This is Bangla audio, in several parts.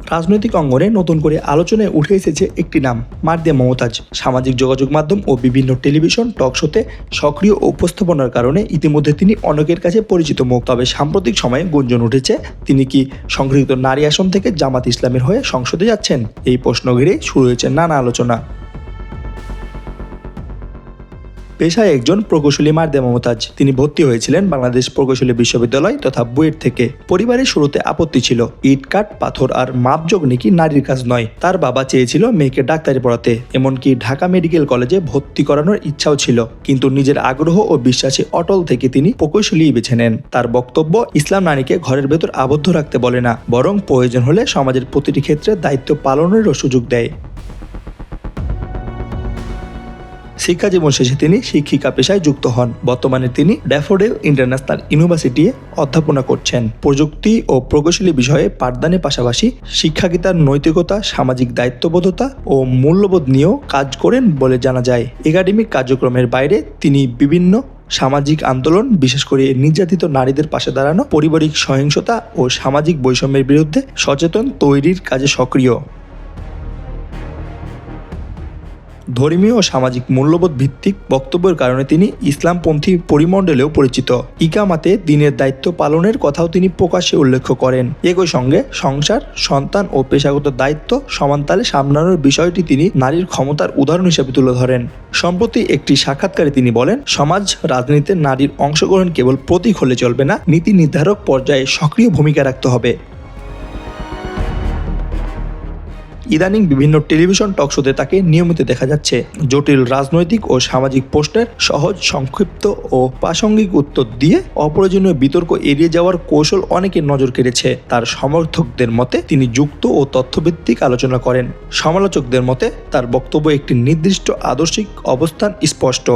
রাজনৈতিক অঙ্গনে নতুন করে আলোচনায় উঠে এসেছে একটি নাম, মারদিয়া মমতাজ। সামাজিক যোগাযোগ মাধ্যম ও বিভিন্ন টেলিভিশন টক শোতে সক্রিয় উপস্থাপনার কারণে ইতিমধ্যে তিনি অনেকের কাছে পরিচিত মুখ। তবে সাম্প্রতিক সময়ে গুঞ্জন উঠেছে তিনি কি সংরক্ষিত নারী আসন থেকে জামাত ইসলামের হয়ে সংসদে যাচ্ছেন। এই প্রশ্ন ঘিরে শুরু হয়েছে নানা আলোচনা। পেশায় একজন প্রকৌশলী মারদিয়া মমতাজ। তিনি ভর্তি হয়েছিলেন বাংলাদেশ প্রকৌশলী বিশ্ববিদ্যালয় তথা বুয়েট থেকে। পরিবারের শুরুতে আপত্তি ছিল, ইট কাঠ পাথর আর মাপযোগ নাকি নারীর কাজ নয়। তার বাবা চেয়েছিল মেয়েকে ডাক্তারি পড়াতে, এমনকি ঢাকা মেডিকেল কলেজে ভর্তি করানোর ইচ্ছাও ছিল। কিন্তু নিজের আগ্রহ ও বিশ্বাসে অটল থেকে তিনি প্রকৌশলী বেছে নেন। তার বক্তব্য, ইসলাম নারীকে ঘরের ভেতর আবদ্ধ রাখতে বলে না, বরং প্রয়োজন হলে সমাজের প্রতিটি ক্ষেত্রে দায়িত্ব পালনেরও সুযোগ দেয়। শিক্ষা জীবন শেষে তিনি শিক্ষিকা পেশায় যুক্ত হন। বর্তমানে তিনি ড্যাফোডিল ইন্টারন্যাশনাল ইউনিভার্সিটিতে অধ্যাপনা করছেন। প্রযুক্তি ও প্রকৌশলী বিষয়ে পাঠদানের পাশাপাশি শিক্ষাগীতার নৈতিকতা, সামাজিক দায়িত্ববোধতা ও মূল্যবোধ নিয়েও কাজ করেন বলে জানা যায়। একাডেমিক কার্যক্রমের বাইরে তিনি বিভিন্ন সামাজিক আন্দোলন, বিশেষ করে নির্যাতিত নারীদের পাশে দাঁড়ানো, পারিবারিক সহিংসতা ও সামাজিক বৈষম্যের বিরুদ্ধে সচেতন তৈরির কাজে সক্রিয়। ধর্মীয় ও সামাজিক মূল্যবোধ ভিত্তিক বক্তব্যের কারণে তিনি ইসলামপন্থী পরিমণ্ডলেও পরিচিত। ইকামাতে দিনের দায়িত্ব পালনের কথাও তিনি প্রকাশ্যে উল্লেখ করেন। একই সঙ্গে সংসার, সন্তান ও পেশাগত দায়িত্ব সমানতালে সামলানোর বিষয়টি তিনি নারীর ক্ষমতার উদাহরণ হিসেবে তুলে ধরেন। সম্প্রতি একটি সাক্ষাৎকারে তিনি বলেন, সমাজ রাজনীতিতে নারীর অংশগ্রহণ কেবল প্রতীক হলে চলবে না, নীতি নির্ধারক পর্যায়ে সক্রিয় ভূমিকা রাখতে হবে। ইদানিং বিভিন্ন টেলিভিশন টক শোতে তাকে নিয়মিত দেখা যাচ্ছে। জটিল রাজনৈতিক ও সামাজিক প্রশ্নের সহজ, সংক্ষিপ্ত ও প্রাসঙ্গিক উত্তর দিয়ে অপ্রয়োজনীয় বিতর্ক এড়িয়ে যাওয়ার কৌশল অনেকের নজর কেড়েছে। তার সমর্থকদের মতে তিনি যুক্ত ও তথ্যভিত্তিক আলোচনা করেন। সমালোচকদের মতে তার বক্তব্য একটি নির্দিষ্ট আদর্শিক অবস্থান স্পষ্ট।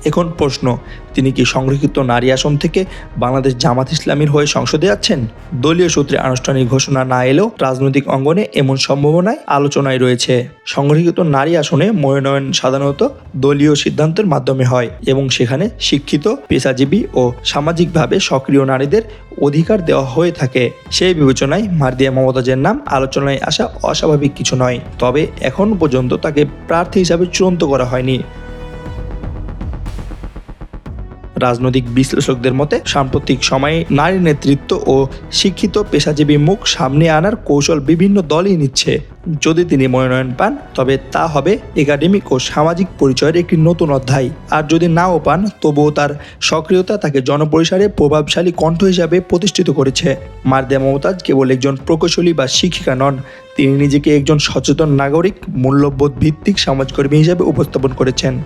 এখন প্রশ্ন, তিনি কি সংরক্ষিত নারী আসন থেকে বাংলাদেশ জামাত ইসলামীর হয়ে সংসদে যাচ্ছেন? দলীয় সূত্রে আনুষ্ঠানিক ঘোষণা না এলেও রাজনৈতিক অঙ্গনে এমন সম্ভাবনায় আলোচনায় রয়েছে। সংরক্ষিত নারী আসনে মনোনয়ন সাধারণত দলীয় সিদ্ধান্তের মাধ্যমে হয় এবং সেখানে শিক্ষিত, পেশাজীবী ও সামাজিকভাবে সক্রিয় নারীদের অধিকার দেওয়া হয়ে থাকে। সেই বিবেচনায় মারদিয়া মমতাজের নাম আলোচনায় আসা অস্বাভাবিক কিছু নয়। তবে এখন পর্যন্ত তাকে প্রার্থী হিসাবে চূড়ান্ত করা হয়নি। রাজনৈতিক বিশ্লেষকদের মতে সাম্প্রতিক সময়ে নারী নেতৃত্ব ও শিক্ষিত পেশাজীবী মুখ সামনে আনার কৌশল বিভিন্ন দলই নিচ্ছে। যদি তিনি মনোনয়ন পান তবে তা হবে একাডেমিক ও সামাজিক পরিচয়ের একটি নতুন অধ্যায়। আর যদি নাও পান তবুও তার সক্রিয়তা তাকে জনপরিসরে প্রভাবশালী কণ্ঠ হিসাবে প্রতিষ্ঠিত করেছে। মারদিয়া মমতাজ কেবল একজন প্রকৌশলী বা শিক্ষিকা নন, তিনি নিজেকে একজন সচেতন নাগরিক, মূল্যবোধ ভিত্তিক সমাজকর্মী হিসাবে উপস্থাপন করেছেন।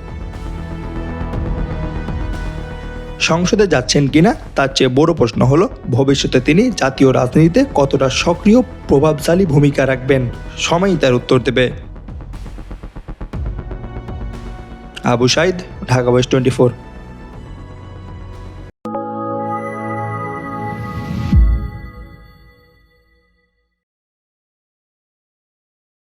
সংসদে যাচ্ছেন কিনা তার চেয়ে বড় প্রশ্ন হলো, ভবিষ্যতে তিনি জাতীয় রাজনীতিতে কতটা সক্রিয়, প্রভাবশালী ভূমিকা রাখবেন। সময়ই তার উত্তর দেবে। আবু সাইদ, ঢাকা ওয়েস্ট 24।